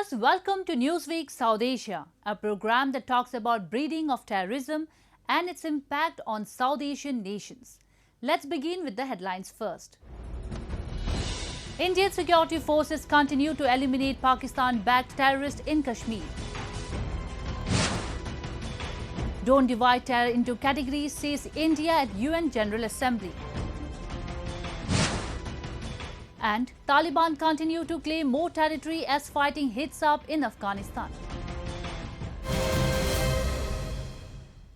Viewers, welcome to Newsweek South Asia, a program that talks about breeding of terrorism and its impact on South Asian nations. Let's begin with the headlines first. Indian security forces continue to eliminate Pakistan-backed terrorists in Kashmir. Don't divide terror into categories, says India at UN General Assembly. And Taliban continue to claim more territory as fighting heats up in Afghanistan.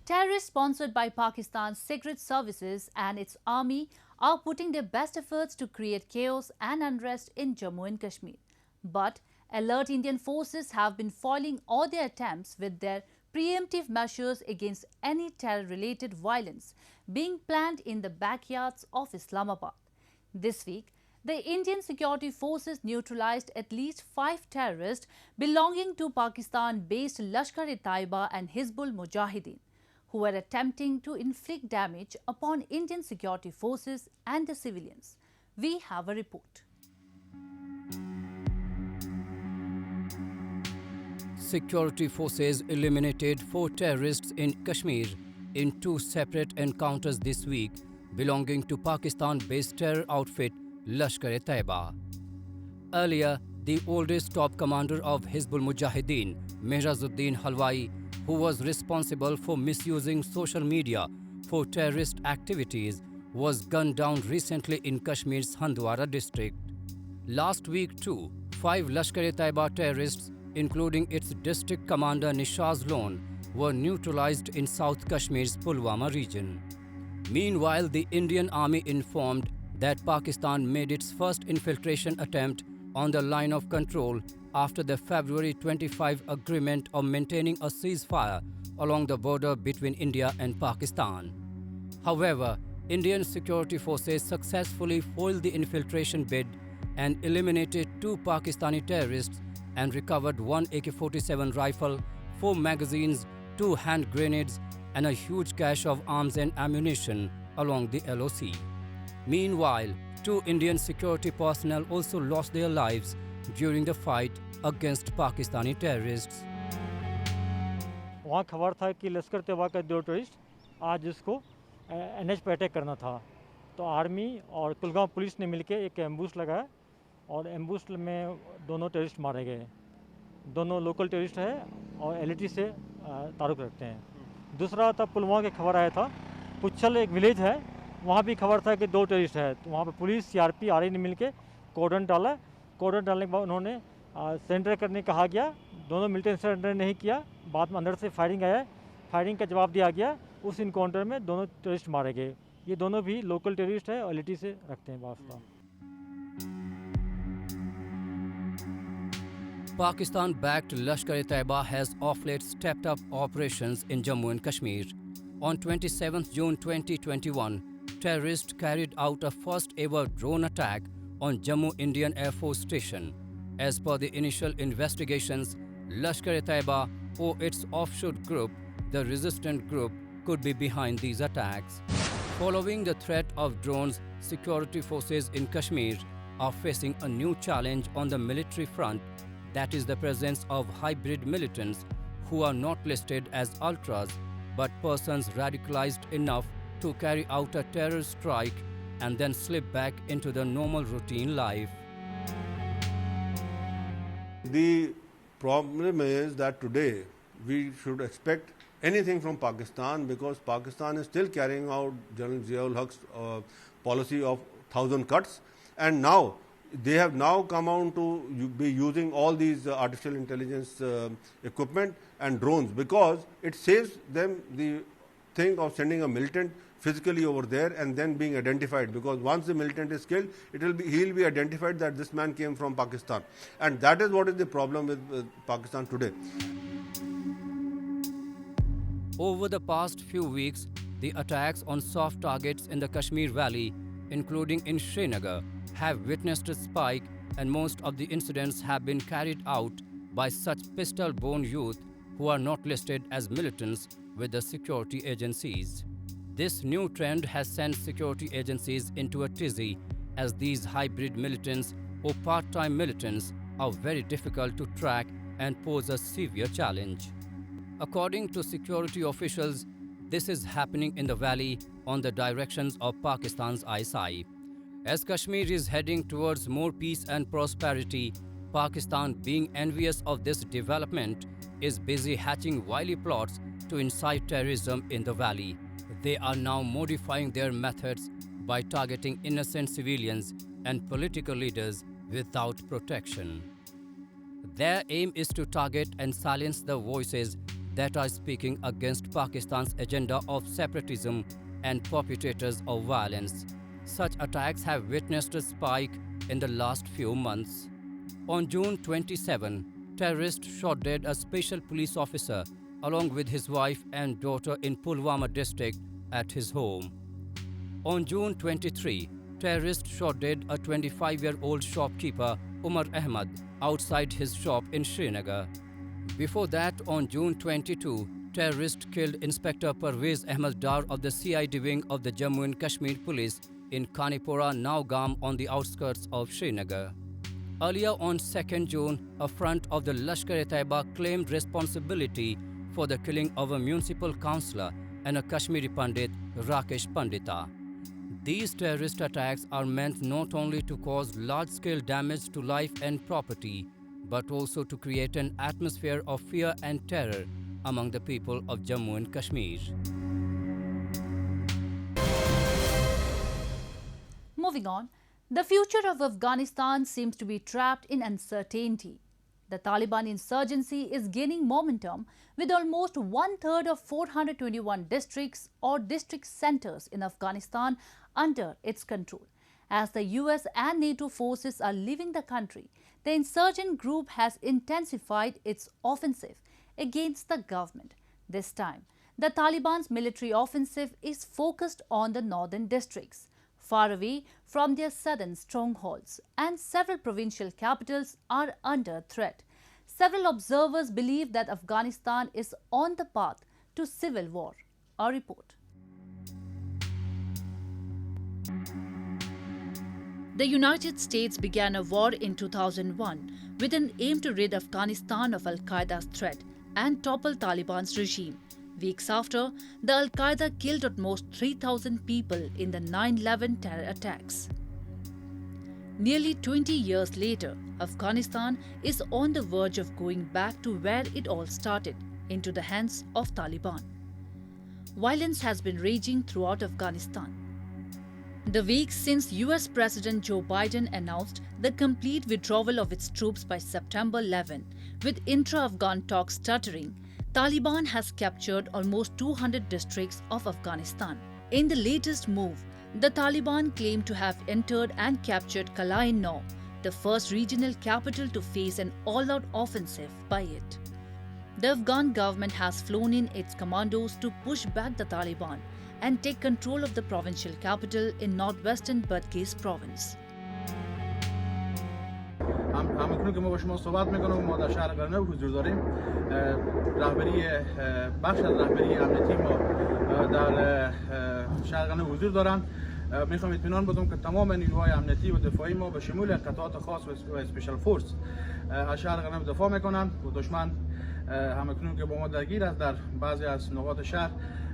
Terrorists sponsored by Pakistan's secret services and its army are putting their best efforts to create chaos and unrest in Jammu and Kashmir. But alert Indian forces have been foiling all their attempts with their preemptive measures against any terror-related violence being planned in the backyards of Islamabad. This week, the Indian security forces neutralized at least 5 terrorists belonging to Pakistan-based Lashkar-e-Taiba and Hizbul Mujahideen, who were attempting to inflict damage upon Indian security forces and the civilians. We have a report. Security forces eliminated 4 terrorists in Kashmir in 2 separate encounters this week belonging to Pakistan-based terror outfit Lashkar-e-Taiba. Earlier, the oldest top commander of Hizbul Mujahideen, Mehrazuddin Halwai, who was responsible for misusing social media for terrorist activities, was gunned down recently in Kashmir's Handwara district. Last week too, 5 Lashkar-e-Taiba terrorists, including its district commander Nishaz Lone, were neutralized in South Kashmir's Pulwama region. Meanwhile, the Indian Army informed that Pakistan made its first infiltration attempt on the line of control after the February 25 agreement of maintaining a ceasefire along the border between India and Pakistan. However, Indian security forces successfully foiled the infiltration bid and eliminated 2 Pakistani terrorists and recovered 1 AK-47 rifle, 4 magazines, 2 hand grenades and a huge cache of arms and ammunition along the LOC. Meanwhile, 2 Indian security personnel also lost their lives during the fight against Pakistani terrorists. वहाँ खबर था कि लश्कर तैयबा का 2 tourist आज जिसको NH पे attack करना था, तो आर्मी और कुलगांव पुलिस ने मिलकर एक एम्बुश लगाया और एम्बुश में दोनों टेररिस्ट मारे गए। दोनों लोकल टेररिस्ट है और LAT से ताल्लुक़ रखते हैं। दूसरा था पुलवामा की खबर आया था, पुच्छल एक विलेज है, वहाँ भी खबर था कि 2 टेररिस्ट है, तो वहाँ पे पुलिस CRP RI ने मिलके कॉर्डन डाला। कॉर्डन डालने के बाद उन्होंने सरेंडर करने कहा गया, दोनों मिलते हैं सरेंडर नहीं किया। बाद में अंदर से फायरिंग आया, फायरिंग का जवाब दिया गया। उस इनकाउंटर में दोनों टेररिस्ट मारे गए। ये दोनों भी लोकल टेररिस्ट है और LAT से रखते हैं वास्ता। Pakistan-backed Lashkar-e-Taiba has of late stepped up operations in Jammu and Kashmir. On 27 June 2021, terrorists carried out a first-ever drone attack on Jammu Indian Air Force Station. As per the initial investigations, Lashkar-e-Taiba or its offshoot group, the Resistant Group, could be behind these attacks. Following the threat of drones, security forces in Kashmir are facing a new challenge on the military front, that is the presence of hybrid militants who are not listed as ultras but persons radicalized enough to carry out a terror strike and then slip back into the normal routine life. The problem is that today we should expect anything from Pakistan because Pakistan is still carrying out General Ziaul Haq's policy of 1,000 cuts, and now they have now come on to be using all these artificial intelligence equipment and drones because it saves them the thing of sending a militant physically over there and then being identified, because once the militant is killed, he'll be identified that this man came from Pakistan, and that is what is the problem with Pakistan today. Over the past few weeks, the attacks on soft targets in the Kashmir Valley, including in Srinagar, have witnessed a spike, and most of the incidents have been carried out by such pistol-born youth who are not listed as militants with the security agencies. This new trend has sent security agencies into a tizzy as these hybrid militants or part-time militants are very difficult to track and pose a severe challenge. According to security officials, this is happening in the valley on the directions of Pakistan's ISI. As Kashmir is heading towards more peace and prosperity, Pakistan, being envious of this development, is busy hatching wily plots to incite terrorism in the valley. They are now modifying their methods by targeting innocent civilians and political leaders without protection. Their aim is to target and silence the voices that are speaking against Pakistan's agenda of separatism and perpetrators of violence. Such attacks have witnessed a spike in the last few months. On June 27, terrorists shot dead a special police officer along with his wife and daughter in Pulwama district at his home. On June 23, terrorists shot dead a 25-year-old shopkeeper, Umar Ahmad, outside his shop in Srinagar. Before that, on June 22, terrorists killed Inspector Parvez Ahmed Dar of the CID wing of the Jammu and Kashmir Police in Kanipora, Naugam on the outskirts of Srinagar. Earlier on 2nd June, a front of the Lashkar-e-Taiba claimed responsibility for the killing of a municipal councillor and a Kashmiri Pandit, Rakesh Pandita. These terrorist attacks are meant not only to cause large-scale damage to life and property, but also to create an atmosphere of fear and terror among the people of Jammu and Kashmir. Moving on, the future of Afghanistan seems to be trapped in uncertainty. The Taliban insurgency is gaining momentum with almost one-third of 421 districts or district centers in Afghanistan under its control. As the US and NATO forces are leaving the country, the insurgent group has intensified its offensive against the government. This time, the Taliban's military offensive is focused on the northern districts, far away from their southern strongholds, and several provincial capitals are under threat. Several observers believe that Afghanistan is on the path to civil war. A report. The United States began a war in 2001 with an aim to rid Afghanistan of Al-Qaeda's threat and topple Taliban's regime. Weeks after, the Al-Qaeda killed at most 3,000 people in the 9/11 terror attacks. Nearly 20 years later, Afghanistan is on the verge of going back to where it all started, into the hands of Taliban. Violence has been raging throughout Afghanistan. The weeks since US President Joe Biden announced the complete withdrawal of its troops by September 11, with intra-Afghan talks stuttering, Taliban has captured almost 200 districts of Afghanistan. In the latest move, the Taliban claim to have entered and captured Kalai-Nau, the first regional capital to face an all-out offensive by it. The Afghan government has flown in its commandos to push back the Taliban and take control of the provincial capital in northwestern Badghis province. همکنون که ما با شما صحبت میکنم ما در شهر قرنو حضور داریم. رهبری بخش از رهبری امنیتی ما در شهر قرنو حضور دارن. میخوام اطمینان بدم که تمام نیروهای امنیتی و دفاعی ما به شمول قطعات خاص و اسپیشال فورس از شهر قرنو دفاع میکنن و دشمن همکنون که با ما درگیر است در بعضی از نقاط شهر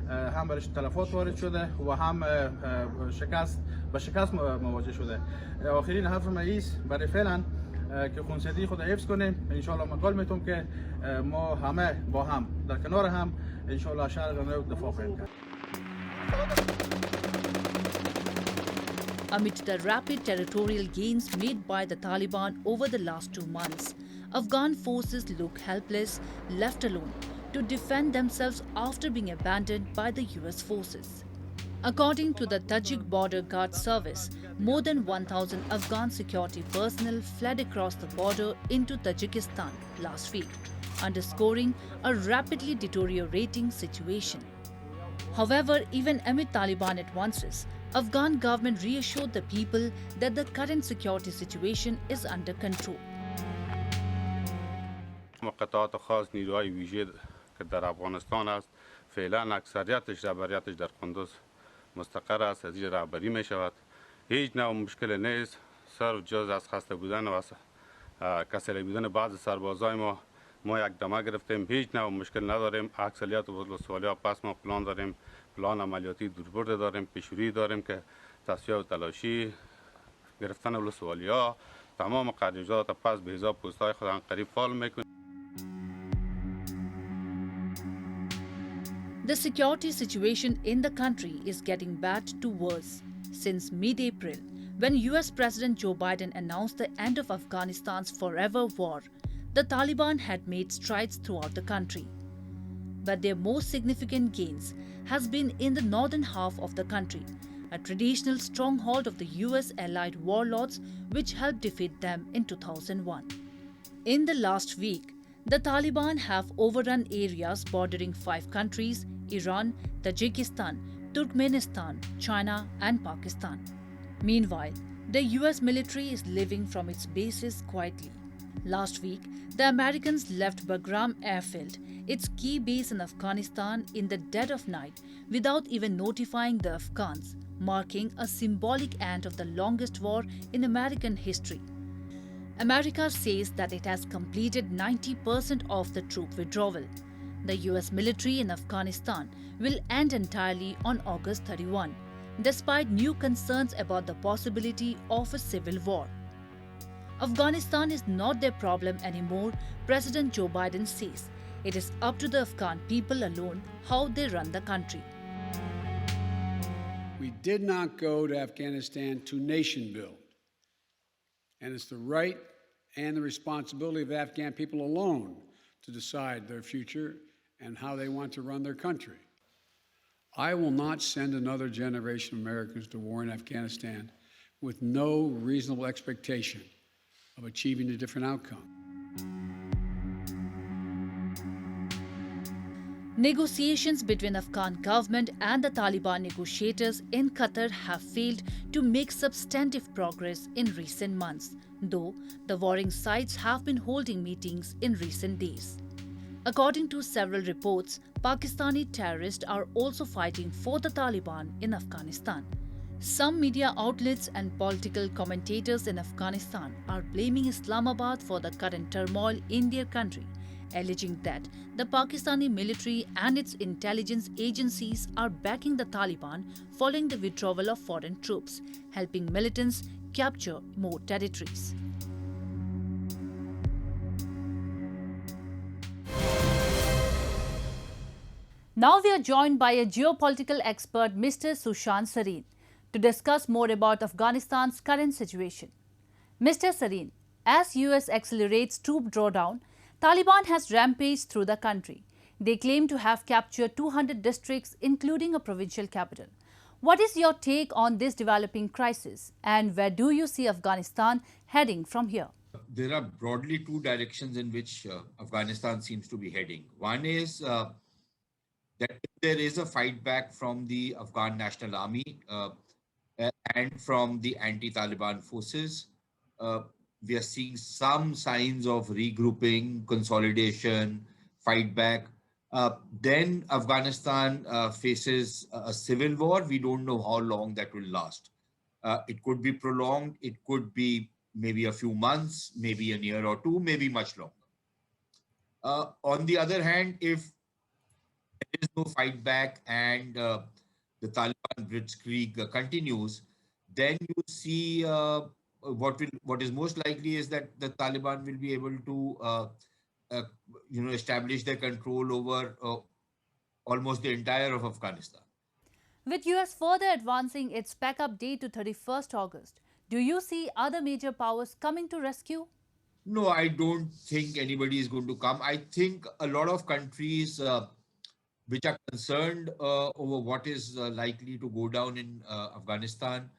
هم برش تلفات وارد شده و هم به شکست مواجه شده. آخرین حرف رئیس برای فعلا که خونسردی خود حفظ کنیم. انشالله من قول میتونم که ما همه با هم در کنار هم انشالله شهر قرنو دفاع خواهیم کرد. Amid the rapid territorial gains made by the Taliban over the last 2 months, Afghan forces look helpless, left alone to defend themselves after being abandoned by the US forces. According to the Tajik Border Guard Service, more than 1,000 Afghan security personnel fled across the border into Tajikistan last week, underscoring a rapidly deteriorating situation. However, even amid Taliban advances, Afghan government reassured the people that the current security situation is under control. قطعات خاص نیروهای ویژه که در افغانستان است فعلا اکثریتش رهبریتش در قندوز مستقر است. از این رهبری می شود. هیچ نوع مشکل نیست صرف جز از خسته بودن و کسری بودن بعض سربازای ما یک دمه گرفتیم، هیچ نوع مشکل نداریم. اکثریت ولسوالی پس ما پلان داریم، پلان عملیاتی دوربرد داریم، پیشروی داریم که تصفیه و تلاشی گرفتن ولسوالی ها تمام قریجات پس به حساب پست‌های خود قریب فعال میکنیم. The security situation in the country is getting bad to worse. Since mid-April, when US President Joe Biden announced the end of Afghanistan's forever war, the Taliban had made strides throughout the country. But their most significant gains has been in the northern half of the country, a traditional stronghold of the US allied warlords which helped defeat them in 2001. In the last week, the Taliban have overrun areas bordering 5 countries: Iran, Tajikistan, Turkmenistan, China, and Pakistan. Meanwhile, the US military is living from its bases quietly. Last week, the Americans left Bagram airfield, its key base in Afghanistan, in the dead of night without even notifying the Afghans, marking a symbolic end of the longest war in American history. America says that it has completed 90% of the troop withdrawal. The US military in Afghanistan will end entirely on August 31, despite new concerns about the possibility of a civil war. Afghanistan is not their problem anymore, President Joe Biden says. It is up to the Afghan people alone how they run the country. We did not go to Afghanistan to nation build. And it's the right and the responsibility of the Afghan people alone to decide their future and how they want to run their country. I will not send another generation of Americans to war in Afghanistan with no reasonable expectation of achieving a different outcome. Negotiations between Afghan government and the Taliban negotiators in Qatar have failed to make substantive progress in recent months, though the warring sides have been holding meetings in recent days. According to several reports, Pakistani terrorists are also fighting for the Taliban in Afghanistan. Some media outlets and political commentators in Afghanistan are blaming Islamabad for the current turmoil in their country, alleging that the Pakistani military and its intelligence agencies are backing the Taliban following the withdrawal of foreign troops, helping militants capture more territories. Now we are joined by a geopolitical expert, Mr. Sushant Sareen, to discuss more about Afghanistan's current situation. Mr. Sareen, as US accelerates troop drawdown, Taliban has rampaged through the country. They claim to have captured 200 districts, including a provincial capital. What is your take on this developing crisis, and where do you see Afghanistan heading from here? There are broadly two directions in which Afghanistan seems to be heading. One is that if there is a fight back from the Afghan National Army and from the anti-Taliban forces, we are seeing some signs of regrouping, consolidation, fight back. Then Afghanistan faces a civil war. We don't know how long that will last. It could be prolonged. It could be maybe a few months, maybe a year or two, maybe much longer. On the other hand, if there is no fight back and the Taliban blitzkrieg continues, then you see what is most likely is that the Taliban will be able to establish their control over almost the entire of Afghanistan. With US further advancing its backup date to 31st August, do you see other major powers coming to rescue? No, I don't think anybody is going to come. I think a lot of countries which are concerned over what is likely to go down in Afghanistan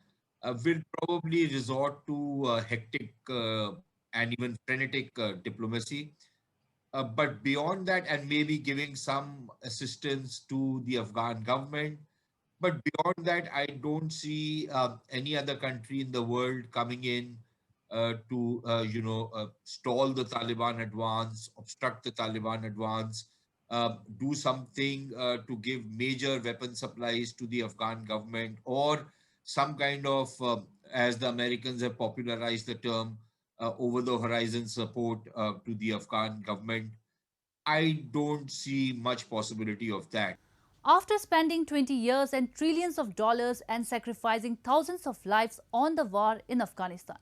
will probably resort to hectic and even frenetic diplomacy. But beyond that, and maybe giving some assistance to the Afghan government, but beyond that, I don't see any other country in the world coming in to stall the Taliban advance, obstruct the Taliban advance, do something to give major weapon supplies to the Afghan government, or some kind of, as the Americans have popularized the term, over-the-horizon support to the Afghan government. I don't see much possibility of that. After spending 20 years and trillions of dollars and sacrificing thousands of lives on the war in Afghanistan,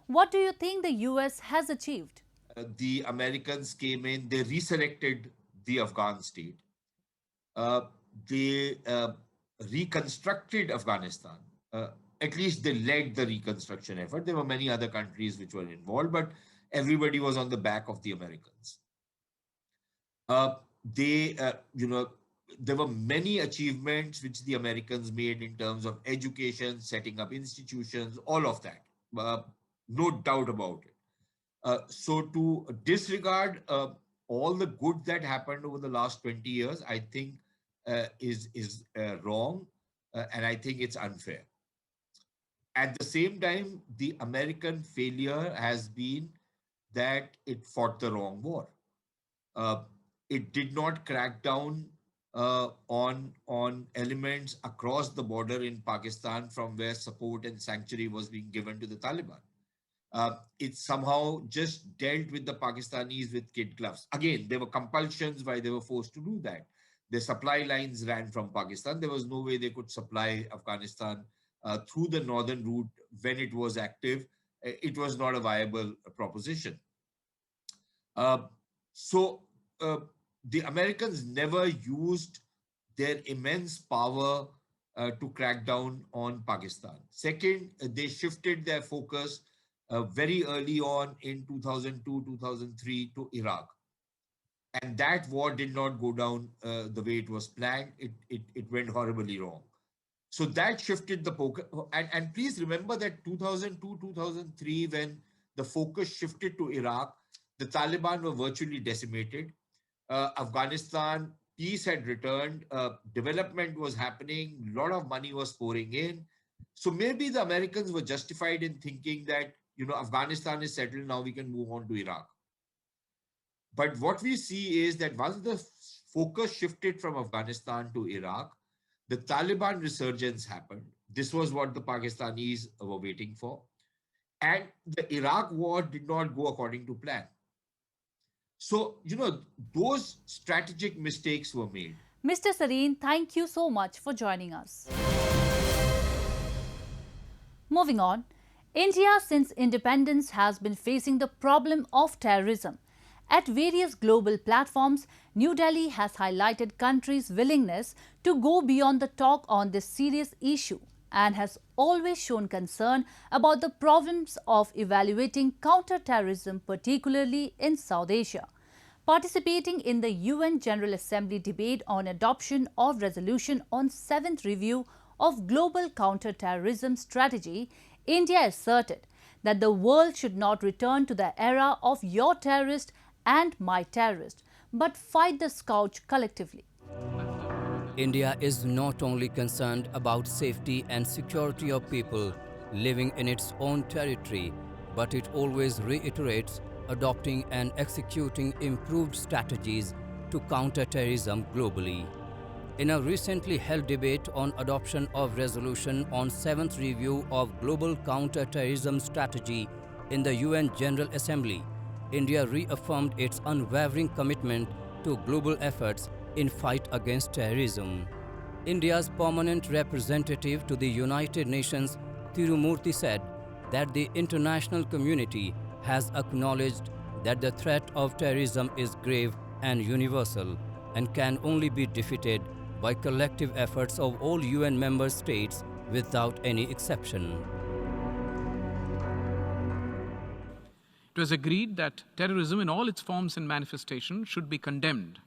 what do you think the US has achieved? The Americans came in, they resurrected the Afghan state. They reconstructed Afghanistan. At least they led the reconstruction effort. There were many other countries which were involved, but everybody was on the back of the Americans. There were many achievements which the Americans made in terms of education, setting up institutions, all of that. No doubt about it. So to disregard all the good that happened over the last 20 years, I think is wrong, and I think it's unfair. At the same time, the American failure has been that it fought the wrong war. It did not crack down on elements across the border in Pakistan from where support and sanctuary was being given to the Taliban. It somehow just dealt with the Pakistanis with kid gloves. Again, there were compulsions why they were forced to do that. The supply lines ran from Pakistan. There was no way they could supply Afghanistan through the northern route when it was active. It was not a viable proposition. So the Americans never used their immense power to crack down on Pakistan. Second, they shifted their focus very early on in 2002, 2003 to Iraq. And that war did not go down the way it was planned. It went horribly wrong. So that shifted the focus. And please remember that 2002, 2003, when the focus shifted to Iraq, the Taliban were virtually decimated. Afghanistan, peace had returned, development was happening, a lot of money was pouring in. So maybe the Americans were justified in thinking that, Afghanistan is settled, now we can move on to Iraq. But what we see is that once the focus shifted from Afghanistan to Iraq, the Taliban resurgence happened. This was what the Pakistanis were waiting for. And the Iraq war did not go according to plan. So, those strategic mistakes were made. Mr. Sareen, thank you so much for joining us. Moving on, India since independence has been facing the problem of terrorism. At various global platforms, New Delhi has highlighted countries' willingness to go beyond the talk on this serious issue and has always shown concern about the problems of evaluating counter-terrorism, particularly in South Asia. Participating in the UN General Assembly debate on adoption of resolution on 7th review of global counter-terrorism strategy, India asserted that the world should not return to the era of your terrorist and my terrorist, but fight the scourge collectively. India is not only concerned about safety and security of people living in its own territory, but it always reiterates adopting and executing improved strategies to counter terrorism globally. In a recently held debate on adoption of resolution on 7th review of global counter-terrorism strategy in the UN General Assembly, India reaffirmed its unwavering commitment to global efforts in fight against terrorism. India's permanent representative to the United Nations, Tirumurti, said that the international community has acknowledged that the threat of terrorism is grave and universal and can only be defeated by collective efforts of all UN member states without any exception. It was agreed that terrorism in all its forms and manifestations should be condemned.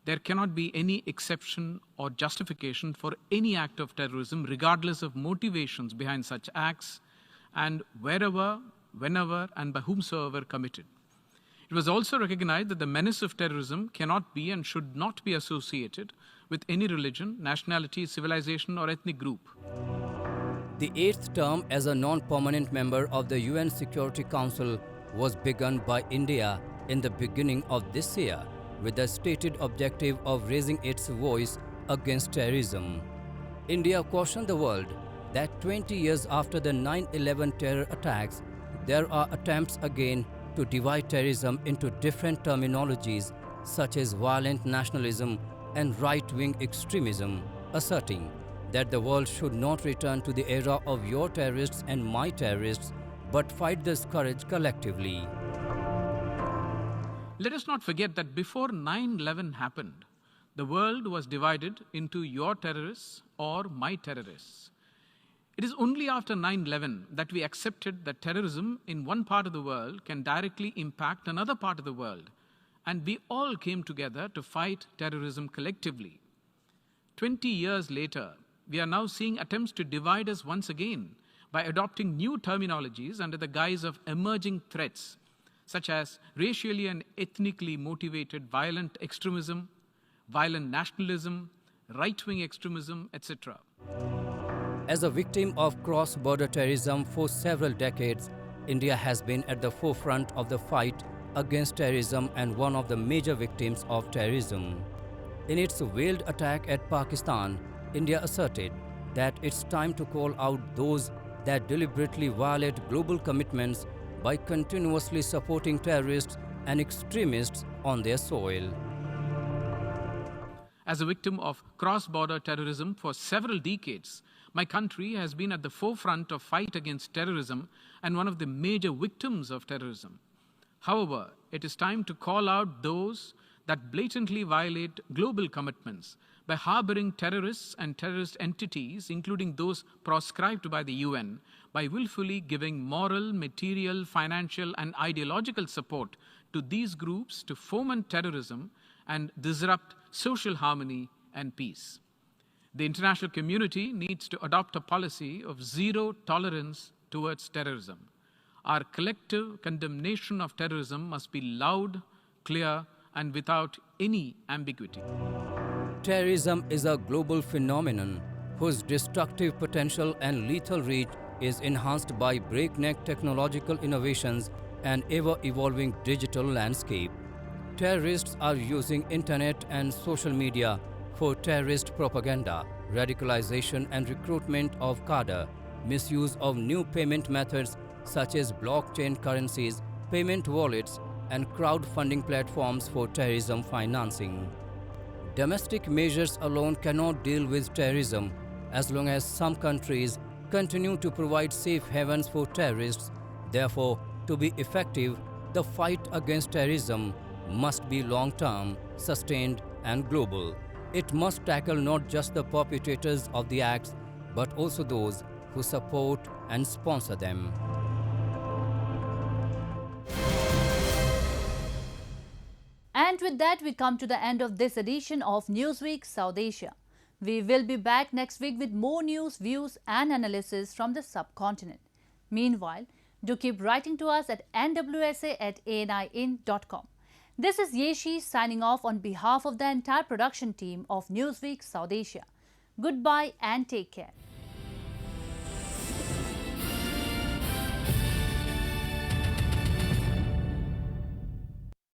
There cannot be any exception or justification for any act of terrorism, regardless of motivations behind such acts and wherever, whenever, and by whomsoever committed. It was also recognized that the menace of terrorism cannot be and should not be associated with any religion, nationality, civilization, or ethnic group. The 8th term as a non-permanent member of the UN Security Council was begun by India in the beginning of this year with the stated objective of raising its voice against terrorism. India cautioned the world that 20 years after the 9/11 terror attacks, there are attempts again to divide terrorism into different terminologies such as violent nationalism and right-wing extremism, asserting that the world should not return to the era of your terrorists and my terrorists, but fight this scourge collectively. Let us not forget that before 9/11 happened, the world was divided into your terrorists or my terrorists. It is only after 9/11 that we accepted that terrorism in one part of the world can directly impact another part of the world, and we all came together to fight terrorism collectively. 20 years later, we are now seeing attempts to divide us once again by adopting new terminologies under the guise of emerging threats, such as racially and ethnically motivated violent extremism, violent nationalism, right-wing extremism, etc. As a victim of cross-border terrorism for several decades, India has been at the forefront of the fight against terrorism and one of the major victims of terrorism. In its veiled attack at Pakistan, India asserted that it's time to call out those that deliberately violate global commitments by continuously supporting terrorists and extremists on their soil. As a victim of cross-border terrorism for several decades, my country has been at the forefront of fight against terrorism and one of the major victims of terrorism. However, it is time to call out those that blatantly violate global commitments by harboring terrorists and terrorist entities, including those proscribed by the UN, by willfully giving moral, material, financial, and ideological support to these groups to foment terrorism and disrupt social harmony and peace. The international community needs to adopt a policy of zero tolerance towards terrorism. Our collective condemnation of terrorism must be loud, clear, and without any ambiguity. Terrorism is a global phenomenon whose destructive potential and lethal reach is enhanced by breakneck technological innovations and ever-evolving digital landscape. Terrorists are using internet and social media for terrorist propaganda, radicalization and recruitment of cadre, misuse of new payment methods such as blockchain currencies, payment wallets, and crowdfunding platforms for terrorism financing. Domestic measures alone cannot deal with terrorism as long as some countries continue to provide safe havens for terrorists. Therefore, to be effective, the fight against terrorism must be long-term, sustained, and global. It must tackle not just the perpetrators of the acts, but also those who support and sponsor them. And with that, we come to the end of this edition of Newsweek South Asia. We will be back next week with more news, views and analysis from the subcontinent. Meanwhile, do keep writing to us at nwsa@anin.com. This is Yeshi signing off on behalf of the entire production team of Newsweek South Asia. Goodbye and take care.